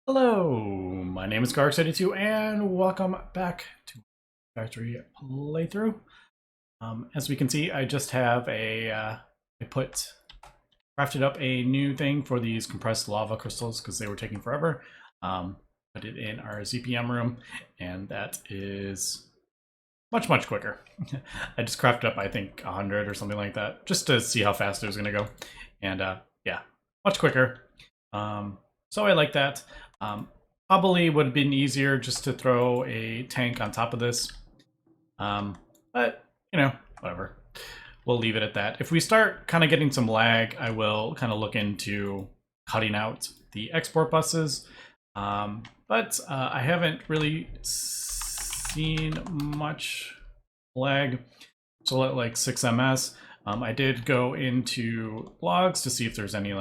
Hello, my name is Gregtech and welcome back to Factory playthrough. As we can see, I just have crafted up a new thing for these compressed lava crystals because they were taking forever. Put it in our ZPM room, and that is much quicker. I just crafted up, I think, 100 or something like that, just to see how fast it was going to go. And yeah, much quicker. So I like that. Probably would have been easier just to throw a tank on top of this. But, whatever. We'll leave it at that. If we start kind of getting some lag, I will kind of look into cutting out the export buses. But I haven't really seen much lag. So at like 6 ms. I did go into logs to see if there's any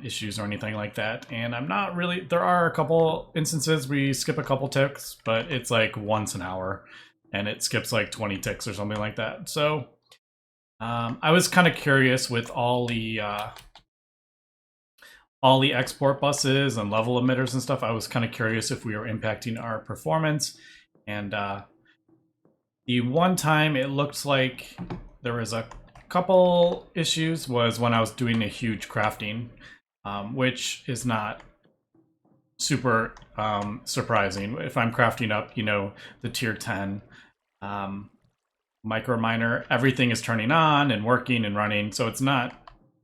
issues or anything like that, and I'm not really. There are a couple instances we skip a couple ticks, but it's like once an hour, and it skips like 20 ticks or something like that. So I was kind of curious with all the export buses and level emitters and stuff. I was kind of curious if we were impacting our performance, and the one time it looked like there was a couple issues was when I was doing a huge crafting, which is not super surprising. If I'm crafting up, the tier 10 micro miner, everything is turning on and working and running, so it's not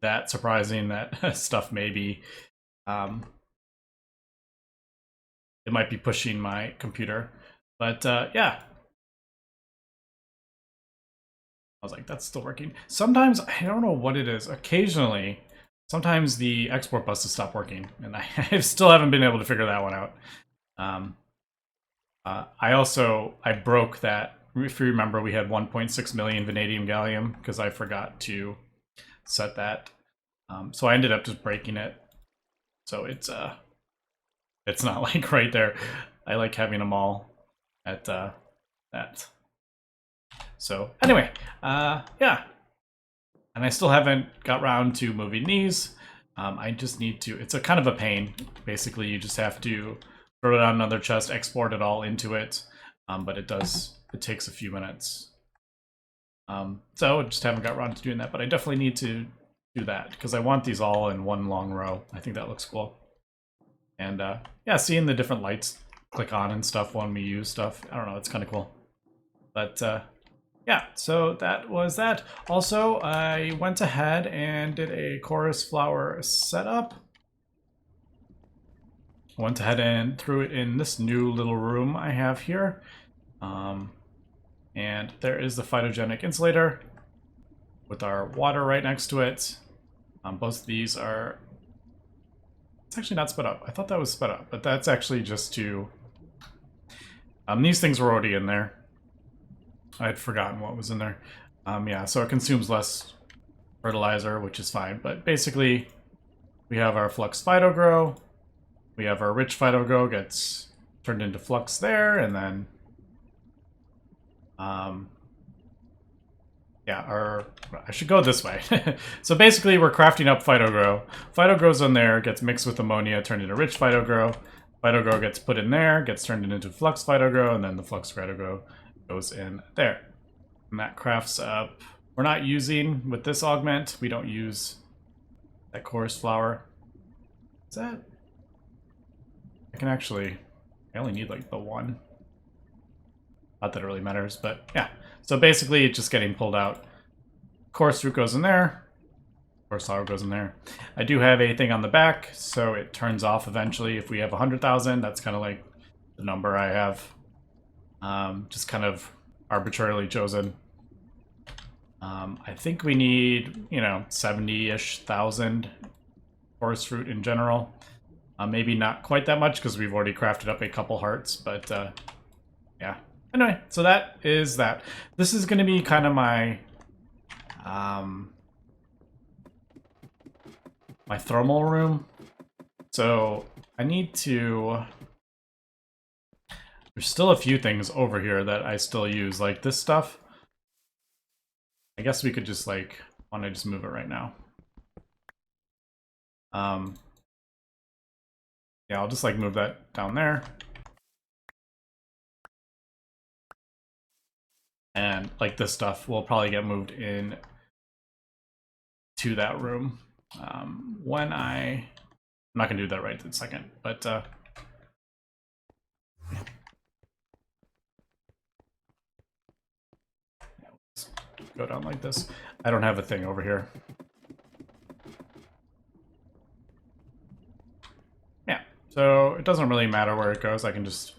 that surprising that stuff maybe it might be pushing my computer. But yeah, I was like, that's still working. Sometimes, I don't know what it is. Occasionally, sometimes the export buses stop working, and I still haven't been able to figure that one out. I broke that. If you remember, we had 1.6 million vanadium gallium because I forgot to set that. So I ended up just breaking it. So it's not like right there. I like having them all at that. So anyway, yeah. And I still haven't got around to moving these. I just need to, it's a kind of a pain. Basically, you just have to throw it on another chest, export it all into it. But it takes a few minutes. So I just haven't got around to doing that, but I definitely need to do that because I want these all in one long row. I think that looks cool. And yeah, seeing the different lights click on and stuff when we use stuff, I don't know, it's kind of cool. But yeah, so that was that. Also, I went ahead and did a chorus flower setup. I went ahead and threw it in this new little room I have here. And there is the phytogenic insulator with our water right next to it. Both of these are... It's actually not sped up. I thought that was sped up, but that's actually just to... these things were already in there. I had forgotten what was in there. Yeah, so it consumes less fertilizer, which is fine. But basically, we have our flux phytogrow. We have our rich phytogrow gets turned into flux there, and then yeah, I should go this way. So basically, we're crafting up phytogrow. Phytogrow's in there, gets mixed with ammonia, turned into rich phytogrow. Phytogrow gets put in there, gets turned into flux phytogrow, and then the flux phytogrow goes in there. And that crafts up. We're not using, with this augment, we don't use that chorus flower. Is that? I can actually, I only need like the one. Not that it really matters, but yeah. So basically, it's just getting pulled out. Chorus root goes in there. Chorus flower goes in there. I do have a thing on the back, so it turns off eventually if we have 100,000. That's kind of like the number I have. Just kind of arbitrarily chosen. I think we need, 70-ish thousand chorus fruit in general. Maybe not quite that much because we've already crafted up a couple hearts, but yeah. Anyway, so that is that. This is going to be kind of my my thermal room. So I need to... There's still a few things over here that I still use, like this stuff. I guess we could just why don't I just move it right now? Yeah, I'll just like move that down there. And like this stuff will probably get moved in to that room when I'm not gonna do that right this second, but go down like this. I don't have a thing over here. Yeah, so it doesn't really matter where it goes. I can just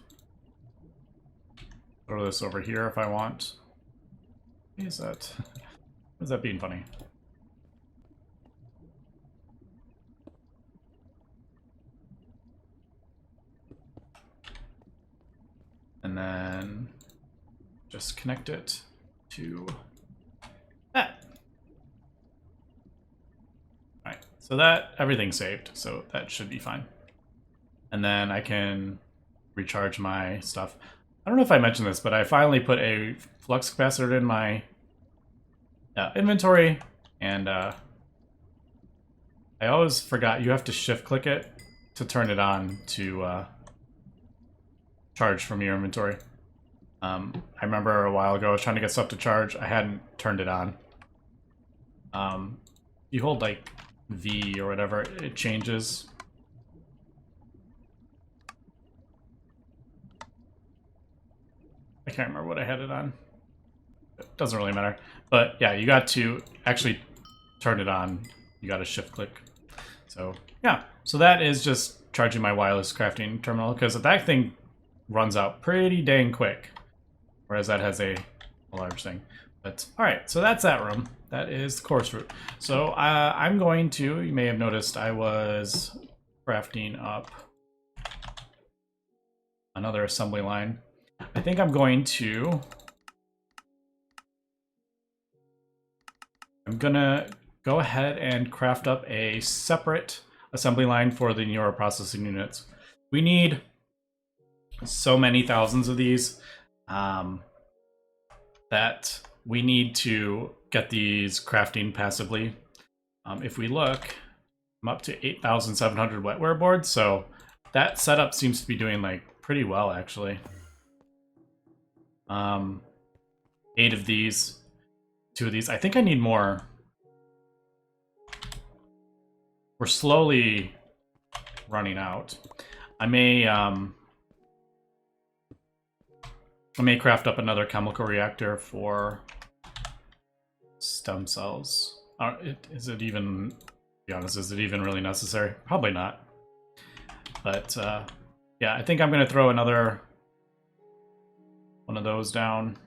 throw this over here if I want. Is that being funny? And then just connect it to that. All right, so that everything's saved, so that should be fine. And then I can recharge my stuff. I don't know if I mentioned this, but I finally put a flux capacitor in my inventory, and I always forgot you have to shift click it to turn it on to charge from your inventory. I remember a while ago I was trying to get stuff to charge. I hadn't turned it on. You hold like V or whatever, it changes. I can't remember what I had it on. It doesn't really matter. But yeah, you got to actually turn it on. You got to shift click. So yeah, so that is just charging my wireless crafting terminal, because that thing runs out pretty dang quick, whereas that has a large thing. But all right, so that's that room. That is the course route. So I'm going to, you may have noticed I was crafting up another assembly line. I think I'm going to, go ahead and craft up a separate assembly line for the neural processing units. We need so many thousands of these that we need to get these crafting passively. If we look, I'm up to 8,700 wetware boards, so that setup seems to be doing like pretty well actually. 8 of these, 2 of these. I think I need more. We're slowly running out. I may craft up another chemical reactor for stem cells. Is it even, to be honest, is it even really necessary? Probably not. But yeah, I think I'm going to throw another one of those down,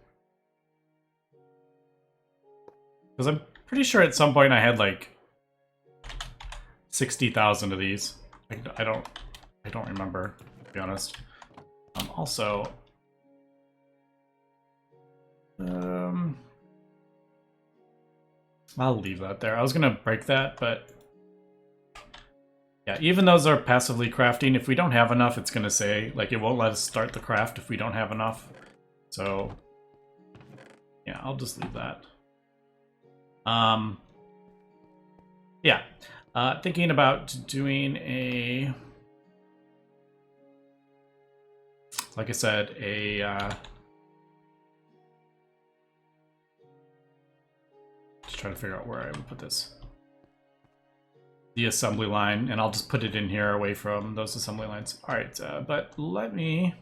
because I'm pretty sure at some point I had like 60,000 of these. I don't remember, to be honest. Also, I'll leave that there. I was gonna break that, but yeah, even those are passively crafting. If we don't have enough, it's gonna say, like, it won't let us start the craft if we don't have enough. So yeah, I'll just leave that. Yeah, thinking about doing a, like I said, just trying to figure out where I would put this. The assembly line, and I'll just put it in here away from those assembly lines. All right, but let me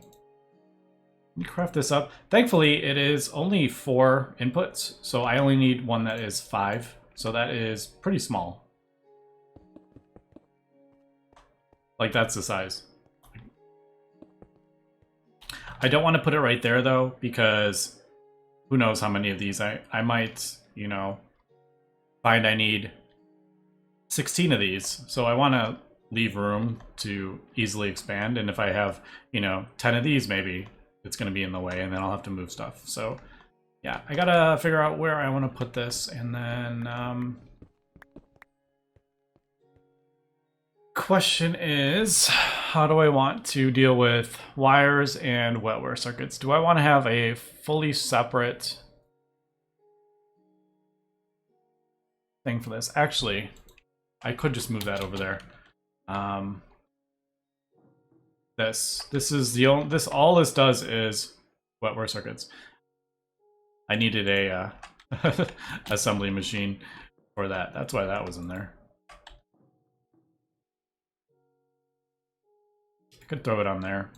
craft this up. Thankfully, it is only 4 inputs, so I only need one that is 5. So that is pretty small. Like, that's the size. I don't want to put it right there, though, because who knows how many of these I might, you know, find I need 16 of these. So I want to leave room to easily expand. And if I have, you know, 10 of these, maybe it's going to be in the way, and then I'll have to move stuff. So yeah, I got to figure out where I want to put this. And then question is, how do I want to deal with wires and wetware circuits? Do I want to have a fully separate thing for this? Actually, I could just move that over there. this. This is the only, all this does is wetware circuits. I needed a assembly machine for that. That's why that was in there. I could throw it on there.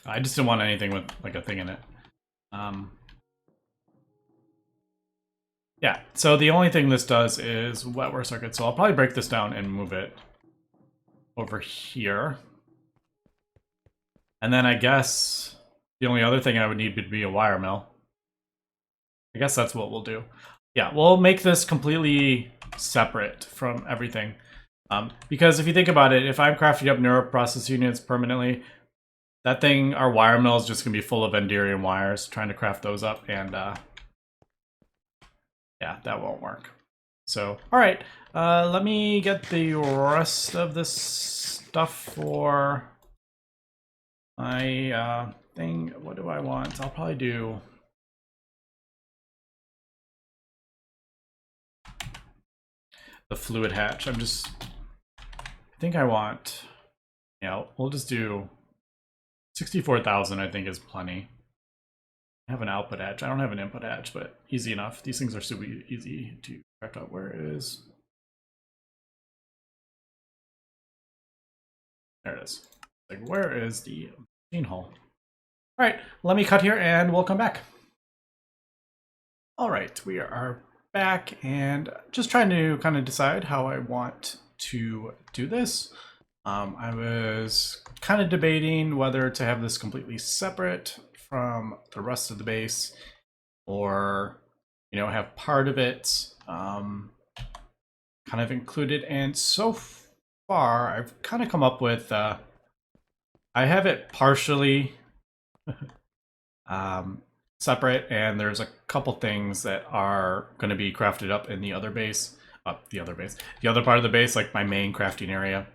I just didn't want anything with like a thing in it. Yeah, so the only thing this does is wetware circuit. So I'll probably break this down and move it over here. And then I guess the only other thing I would need would be a wire mill. I guess that's what we'll do. Yeah, we'll make this completely separate from everything. Because if you think about it, if I'm crafting up neural process units permanently, that thing, our wire mill is just going to be full of Enderium wires, trying to craft those up, and yeah, that won't work. So, alright, let me get the rest of this stuff for my thing. What do I want? I'll probably do... the fluid hatch. I think I want... yeah, we'll just do... 64,000 I think is plenty. I have an output hatch. I don't have an input hatch, but easy enough. These things are super easy to craft out. Where is... there it is. Like, where is the machine hull? All right, let me cut here and we'll come back. All right, we are back and just trying to kind of decide how I want to do this. I was kind of debating whether to have this completely separate from the rest of the base, or have part of it kind of included. And so far, I've kind of come up with I have it partially separate, and there's a couple things that are going to be crafted up in the other base, the other part of the base, like my main crafting area.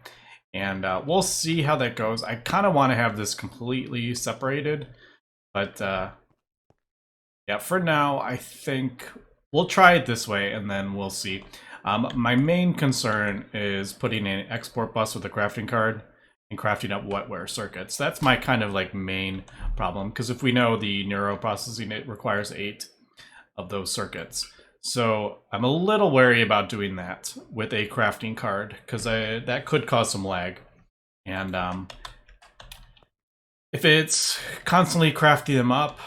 And we'll see how that goes. I kind of want to have this completely separated, but yeah, for now, I think we'll try it this way, and then we'll see. My main concern is putting an export bus with a crafting card and crafting up wetware circuits. That's my kind of like main problem, because if we know the neuro processing, it requires 8 of those circuits. So I'm a little wary about doing that with a crafting card, because that could cause some lag. And if it's constantly crafting them up,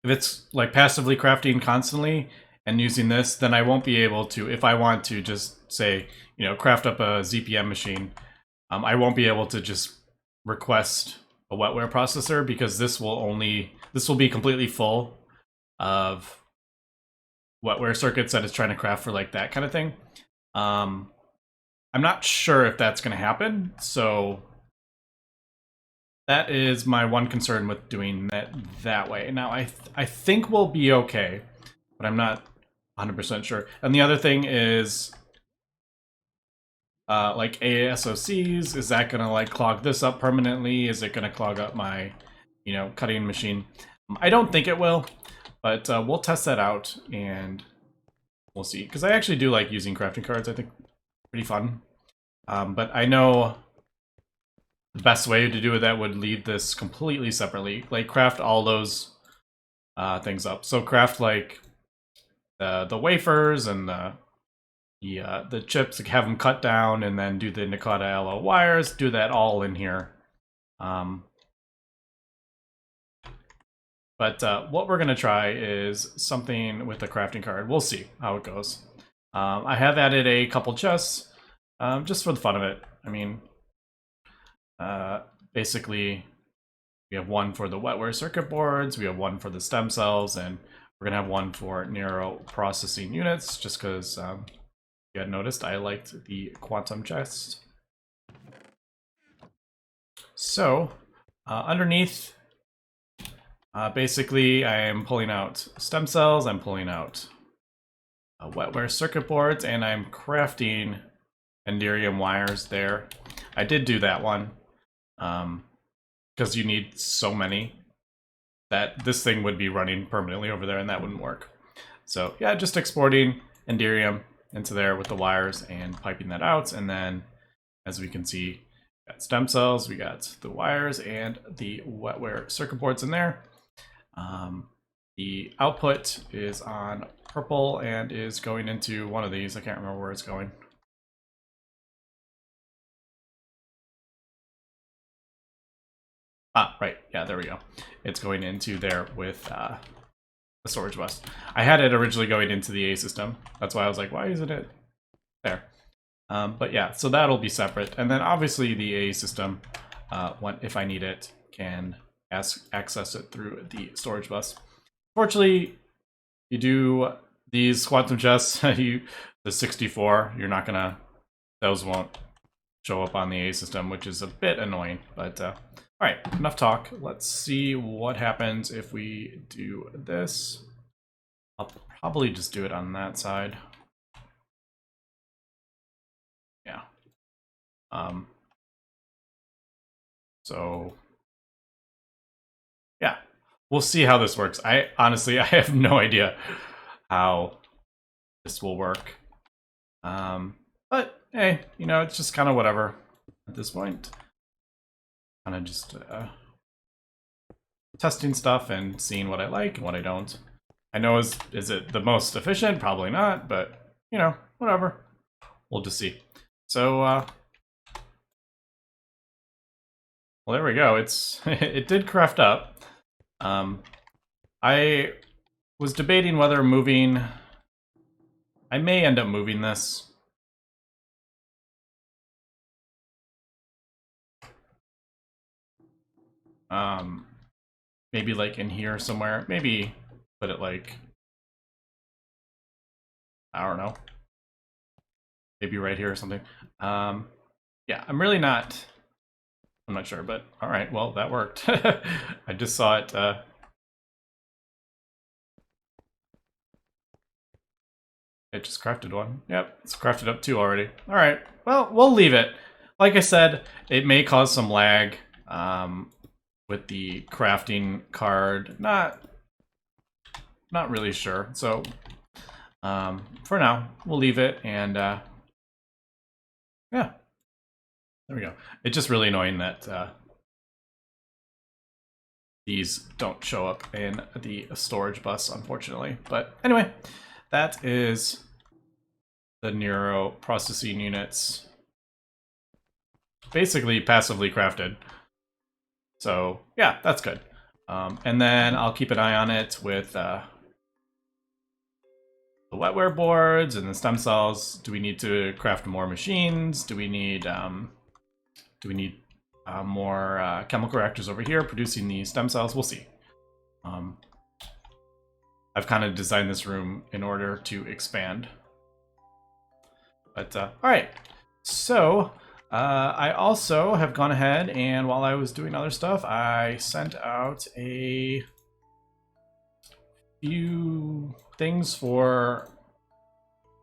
if it's like passively crafting constantly and using this, then I won't be able to, if I want to just say, craft up a ZPM machine, I won't be able to just request a wetware processor, because this will be completely full of wetware circuits that it's trying to craft for like that kind of thing. I'm not sure if that's going to happen, so that is my one concern with doing that way. Now, I think we'll be okay, but I'm not 100% sure. And the other thing is, like ASOCs, is that going to like clog this up permanently? Is it going to clog up my, cutting machine? I don't think it will, but we'll test that out and we'll see. Because I actually do like using crafting cards. I think pretty fun. But I know the best way to do that would leave this completely separately. Like craft all those things up. So craft like the wafers and the chips, like have them cut down, and then do the Nakata allo wires. Do that all in here. But what we're gonna try is something with the crafting card. We'll see how it goes. I have added a couple chests just for the fun of it. I mean, basically, we have one for the wetware circuit boards, we have one for the stem cells, and we're gonna have one for neural processing units, just because you had noticed I liked the quantum chest. So, underneath, basically, I am pulling out stem cells, I'm pulling out wetware circuit boards, and I'm crafting Enderium wires there. I did do that one, because you need so many that this thing would be running permanently over there, and that wouldn't work. So yeah, just exporting Enderium. into there with the wires and piping that out. And then, as we can see, we got stem cells, we got the wires and the wetware circuit boards in there. The output is on purple and is going into one of these. I can't remember where it's going. Ah, right. Yeah, there we go. It's going into there with the storage bus. I had it originally going into the A system. That's why I was like, why isn't it there? But yeah, so that'll be separate. And then obviously the A system, if I need it, can access it through the storage bus. Fortunately, you do these quantum chests, the 64, you're not gonna, those won't show up on the A system, which is a bit annoying. But all right, enough talk. Let's see what happens if we do this. I'll probably just do it on that side. Yeah. So yeah, we'll see how this works. I honestly have no idea how this will work. But hey, you know, it's just kind of whatever at this point. Kind of just testing stuff and seeing what I like and what I don't. I know is it the most efficient? Probably not, but you know, whatever. We'll just see. So well, there we go. It's it did craft up. I was debating whether moving. I may end up moving this. Maybe like in here somewhere. Maybe put it like, I don't know. Maybe right here or something. Yeah, I'm really not. I'm not sure, but all right. Well, that worked. I just saw it. It just crafted one. Yep, it's crafted up two already. All right. Well, we'll leave it. Like I said, it may cause some lag with the crafting card. Not really sure. So for now, we'll leave it. And yeah, there we go. It's just really annoying that these don't show up in the storage bus, unfortunately. But anyway, that is the Neuro processing units basically passively crafted. So yeah, that's good. And then I'll keep an eye on it with the wetware boards and the stem cells. Do we need to craft more machines? Do we need more chemical reactors over here producing the stem cells? We'll see. I've kind of designed this room in order to expand. But all right, so I also have gone ahead and while I was doing other stuff, I sent out a few things for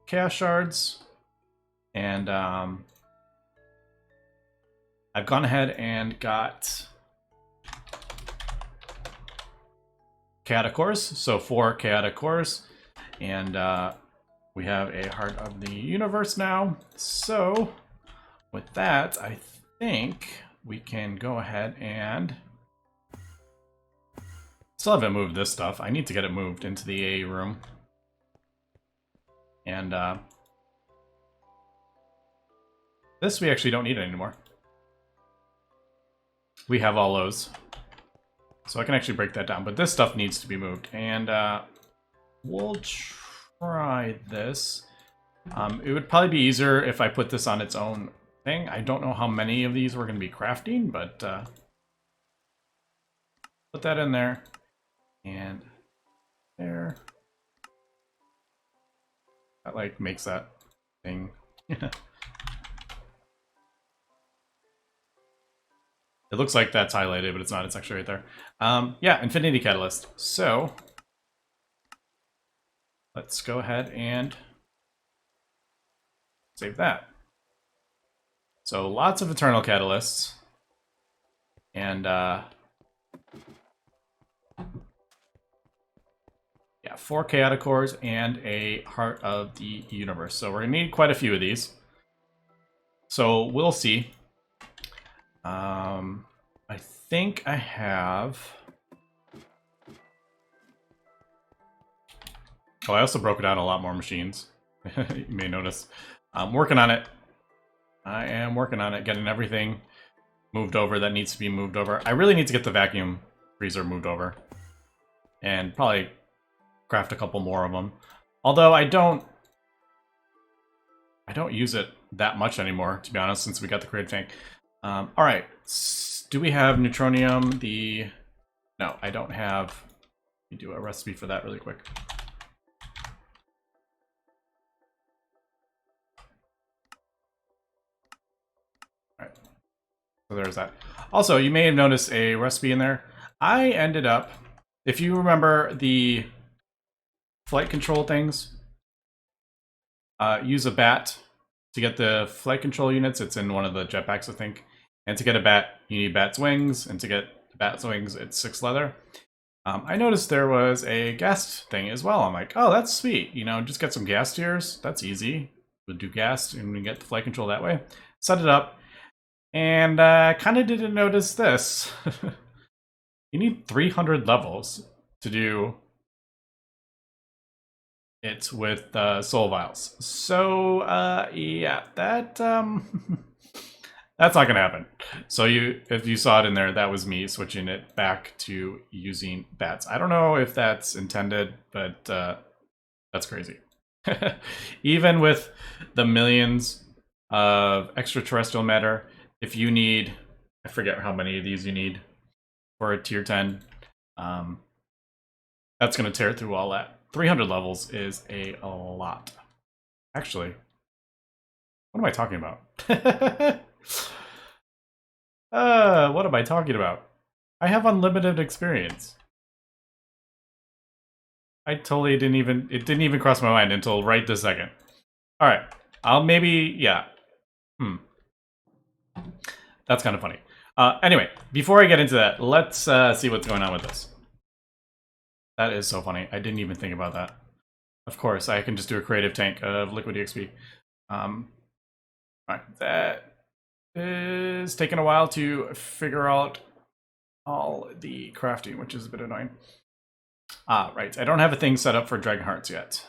chaos shards, and I've gone ahead and got chaotic cores, so 4 chaotic cores, and we have a Heart of the Universe now. So with that, I think we can go ahead and still haven't moved this stuff. I need to get it moved into the A room. And this we actually don't need anymore. We have all those. So I can actually break that down. But this stuff needs to be moved. And we'll try this. It would probably be easier if I put this on its own thing. I don't know how many of these we're going to be crafting, but put that in there. And there. That like makes that thing. It looks like that's highlighted, but it's not. It's actually right there. Yeah, Infinity Catalyst. So let's go ahead and save that. So lots of Eternal Catalysts. And yeah, Yeah, 4 chaotic cores and a heart of the universe. So we're gonna need quite a few of these. So we'll see. I think I have. Oh, I also broke down a lot more machines. You may notice. I'm working on it. I am working on it, getting everything moved over that needs to be moved over. I really need to get the vacuum freezer moved over. And probably craft a couple more of them. Although I don't use it that much anymore, to be honest, since we got the creative tank. Alright, do we have neutronium? No, I don't have... Let me do a recipe for that really quick. Alright, so there's that. Also, you may have noticed a recipe in there. I ended up, if you remember the flight control things, use a bat to get the flight control units. It's in one of the jetpacks, I think. And to get a bat, you need bat's wings. And to get the bat's wings, it's 6 leather. I noticed there was a gas thing as well. I'm like, oh, that's sweet. You know, just get some gas tiers. That's easy. We'll do gas and we get the flight control that way. Set it up. And kind of didn't notice this. You need 300 levels to do it with soul vials. So yeah, that that's not gonna happen. So if you saw it in there, that was me switching it back to using bats. I don't know if that's intended, but that's crazy. Even with the millions of extraterrestrial matter, if you need, I forget how many of these you need for a tier 10, that's gonna tear through all that. 300 levels is a lot. Actually, what am I talking about? What am I talking about? I have unlimited experience. I totally didn't even cross my mind until right this second. Alright, I'll maybe, yeah. That's kind of funny. Anyway, before I get into that, let's see what's going on with this. That is so funny. I didn't even think about that. Of course, I can just do a creative tank of liquid EXP. Alright, that is taking a while to figure out all the crafting, which is a bit annoying. Right. I don't have a thing set up for Dragon Hearts yet.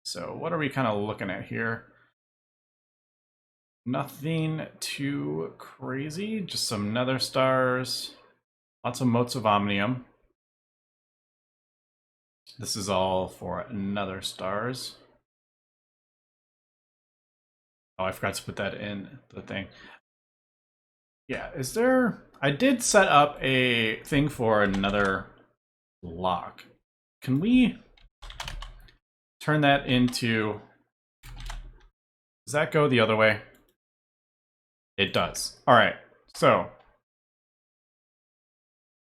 So what are we kind of looking at here? Nothing too crazy. Just some nether stars. Lots of motes of omnium. This is all for nether stars. Oh, I forgot to put that in the thing. Yeah, is there... I did set up a thing for another lock. Can we turn that into... Does that go the other way? It does. Alright, so...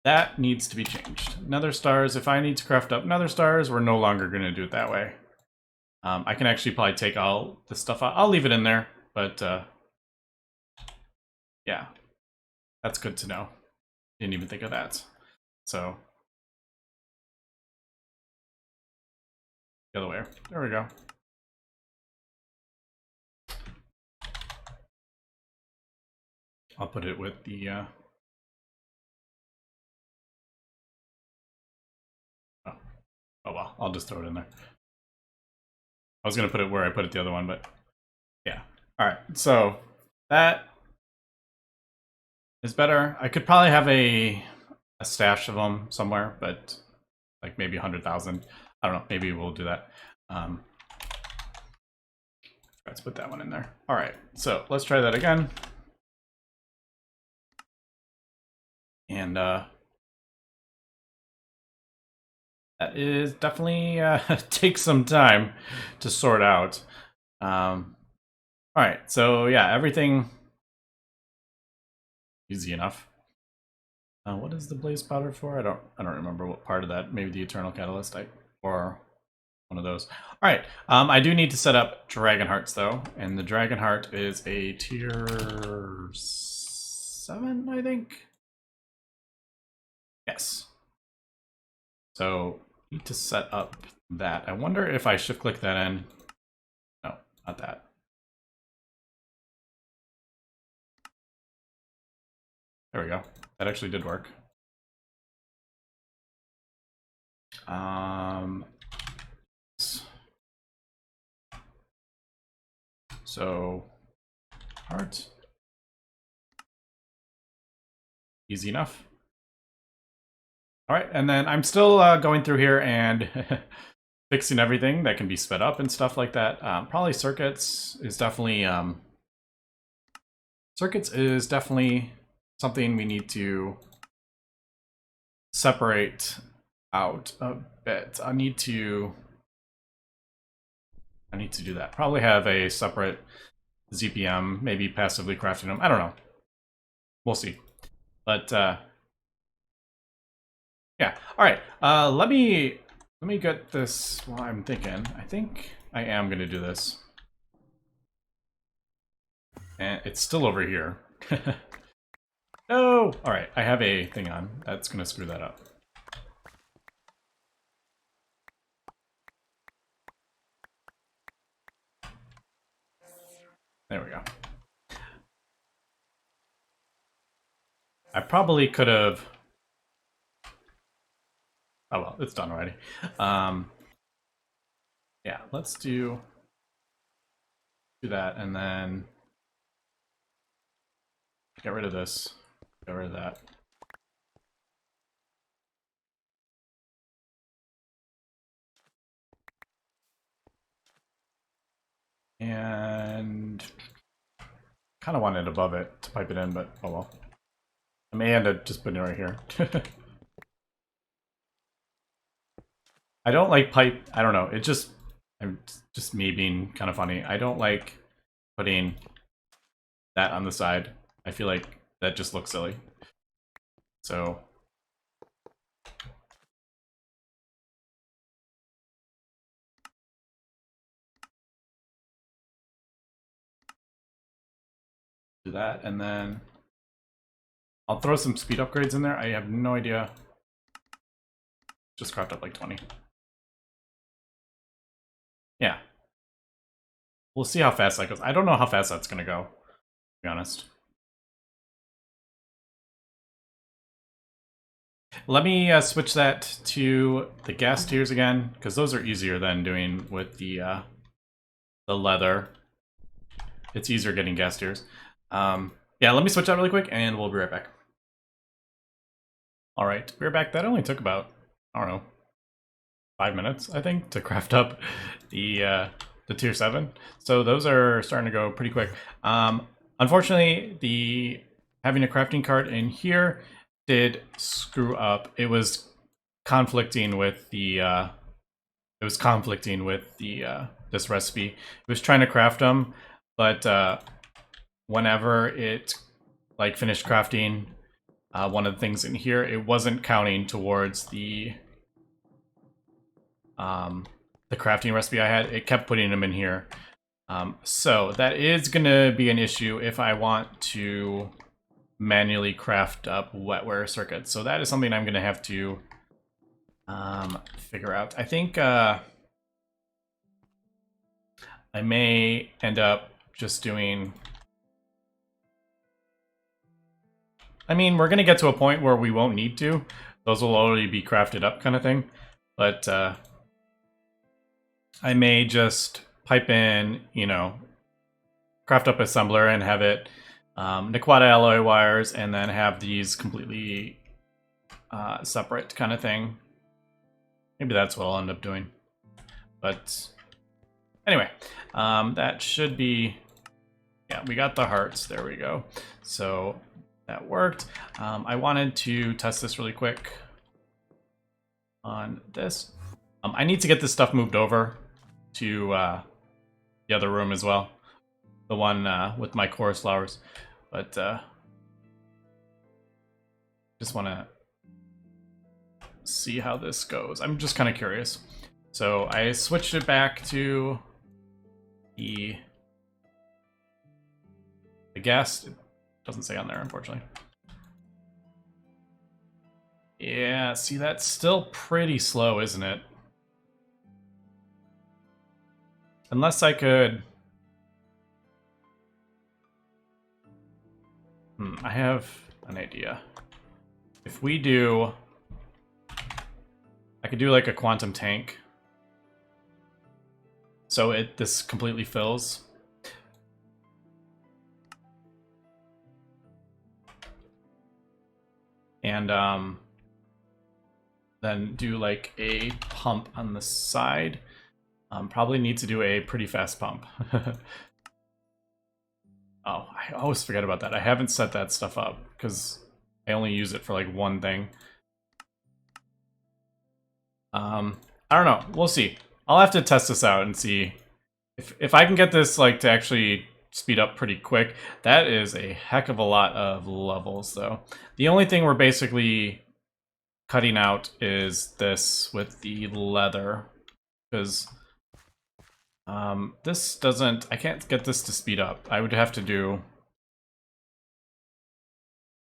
that needs to be changed. Nether stars, if I need to craft up nether stars, we're no longer going to do it that way. I can actually probably take all the stuff out. I'll leave it in there, but yeah. That's good to know. Didn't even think of that. So... the other way. There we go. I'll put it with the... oh well, I'll just throw it in there. I was going to put it where I put it the other one, but yeah. Alright, so that is better. I could probably have a stash of them somewhere, but like maybe 100,000. I don't know, maybe we'll do that. Let's put that one in there. Alright, so let's try that again. And that is definitely takes some time to sort out. Alright, so yeah, everything easy enough. What is the blaze powder for? I don't remember what part of that. Maybe the eternal catalyst or one of those. Alright, I do need to set up Dragon Hearts though, and the Dragon Heart is a tier 7, I think. Yes. So Need to set up that. I wonder if I shift click that in. No, not that. There we go. That actually did work. So, heart. Easy enough. All right, and then I'm still going through here and fixing everything that can be sped up and stuff like that. Probably circuits is definitely something we need to separate out a bit. I need to do that. Probably have a separate ZPM, maybe passively crafting them. I don't know. We'll see. But yeah. All right. Let me get this while I'm thinking. I think I am gonna do this. And it's still over here. No! All right, I have a thing on. That's gonna screw that up. There we go. I probably could have... Oh well, it's done already. Yeah, let's do that, and then get rid of this. Get rid of that. And kind of want it above it to pipe it in, but oh well. I may end up just putting it right here. I don't like pipe. I don't know. It just, I'm just me being kind of funny. I don't like putting that on the side. I feel like that just looks silly. So do that, and then I'll throw some speed upgrades in there. I have no idea. Just craft up like 20. Yeah. We'll see how fast that goes. I don't know how fast that's gonna go, to be honest. Let me switch that to the gas tiers again, because those are easier than doing with the leather. It's easier getting gas tiers. Yeah, let me switch that really quick, and we'll be right back. All right, we're back. That only took about, I don't know, 5 minutes, I think, to craft up the tier 7. So those are starting to go pretty quick. Unfortunately, having a crafting cart in here did screw up. It was conflicting with the this recipe. It was trying to craft them, but whenever it like finished crafting one of the things in here, it wasn't counting towards the crafting recipe I had. It kept putting them in here. So that is gonna be an issue if I want to manually craft up wetware circuits. So that is something I'm gonna have to figure out. I think I may end up just doing... I mean, we're gonna get to a point where we won't need to. Those will already be crafted up kind of thing. But I may just pipe in, you know, craft up assembler and have it Niquata alloy wires, and then have these completely separate kind of thing. Maybe that's what I'll end up doing. But anyway, that should be... Yeah, we got the hearts. There we go. So that worked. I wanted to test this really quick on this. I need to get this stuff moved over to the other room as well. The one with my chorus flowers. But just want to see how this goes. I'm just kind of curious. So I switched it back to the gas. It doesn't say on there, unfortunately. Yeah, see, that's still pretty slow, isn't it? Unless I could... I have an idea. If we do... I could do like a quantum tank. So this completely fills. And then do like a pump on the side. Probably need to do a pretty fast pump. Oh, I always forget about that. I haven't set that stuff up because I only use it for like one thing. I don't know. We'll see. I'll have to test this out and see if I can get this like to actually speed up pretty quick. That is a heck of a lot of levels, though. The only thing we're basically cutting out is this with the leather, because this doesn't... I can't get this to speed up. I would have to do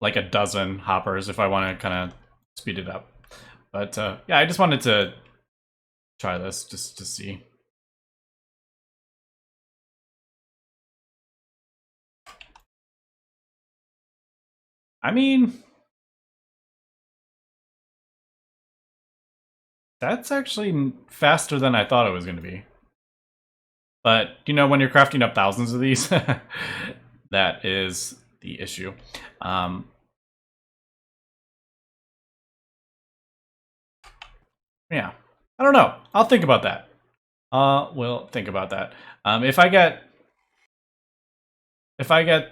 like a dozen hoppers if I want to kind of speed it up. But yeah, I just wanted to try this just to see. I mean, that's actually faster than I thought it was going to be. But, you know, when you're crafting up thousands of these, that is the issue. Yeah, I don't know. I'll think about that. We'll think about that. If I get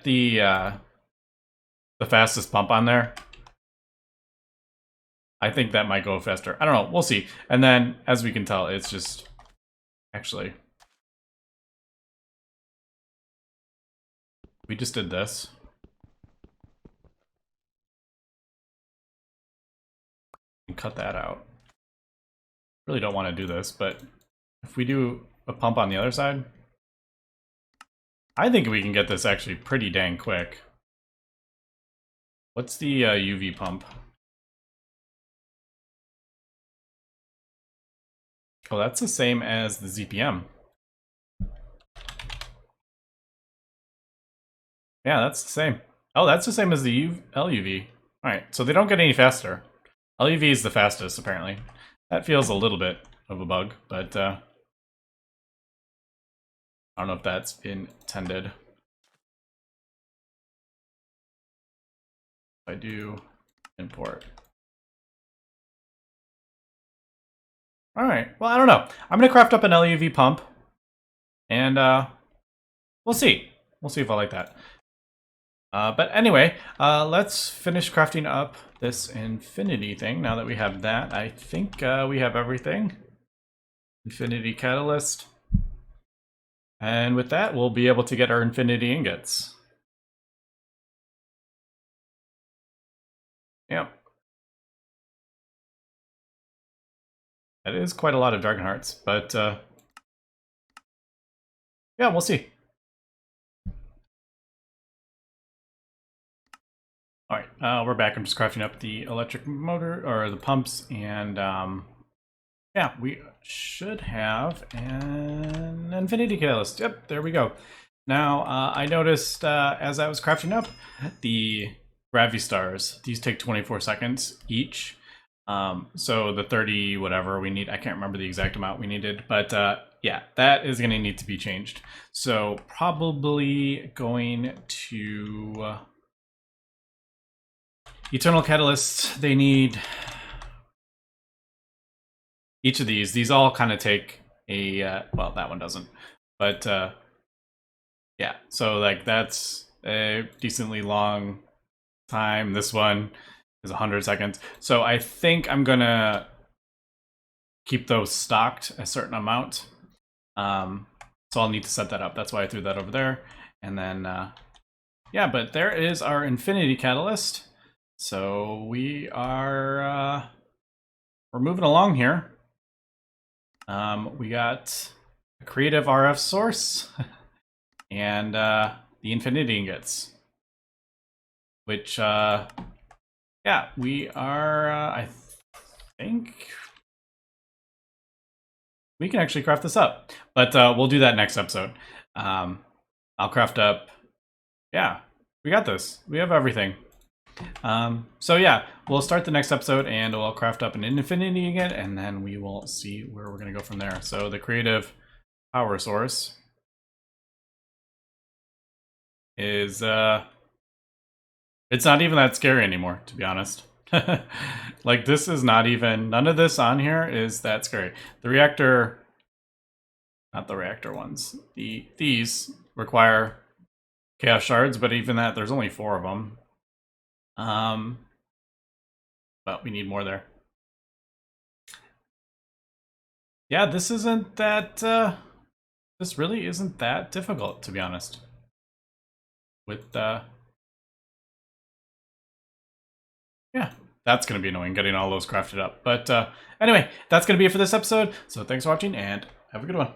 the fastest pump on there, I think that might go faster. I don't know. We'll see. And then, as we can tell, it's just actually we just did this. And cut that out. Really don't want to do this, but if we do a pump on the other side, I think we can get this actually pretty dang quick. What's the UV pump? Oh, that's the same as the ZPM. Yeah, that's the same. Oh, that's the same as the LUV. Alright, so they don't get any faster. LUV is the fastest, apparently. That feels a little bit of a bug, but I don't know if that's intended. If I do import. Alright, well, I don't know. I'm going to craft up an LUV pump, and we'll see. We'll see if I like that. But anyway, let's finish crafting up this infinity thing. Now that we have that, I think we have everything. Infinity catalyst. And with that, we'll be able to get our infinity ingots. Yep. That is quite a lot of dragon hearts, but yeah, we'll see. All right, we're back. I'm just crafting up the electric motor, or the pumps, and yeah, we should have an infinity catalyst. Yep, there we go. Now, I noticed as I was crafting up the gravity stars, these take 24 seconds each. So the 30 whatever we need, I can't remember the exact amount we needed, but yeah, that is going to need to be changed. So probably going to Eternal Catalyst, they need each of these all kind of take a, well, that one doesn't, but yeah, so like that's a decently long time. This one is 100 seconds. So I think I'm gonna keep those stocked a certain amount. So I'll need to set that up. That's why I threw that over there. And then, yeah, but there is our infinity catalyst. So we are, we're moving along here. We got a creative RF source and the infinity ingots, which, yeah, yeah, we are, I think we can actually craft this up. But we'll do that next episode. I'll craft up, yeah, we got this. We have everything. So yeah, we'll start the next episode and we'll craft up an infinity again, and then we will see where we're going to go from there. So the creative power source is, it's not even that scary anymore, to be honest. Like, this is not even, none of this on here is that scary. The reactor, not the reactor ones, these require chaos shards, but even that, there's only 4 of them. But we need more there. Yeah, this isn't that, this really isn't that difficult, to be honest. With, yeah, that's going to be annoying, getting all those crafted up. But anyway, that's going to be it for this episode. So thanks for watching, and have a good one.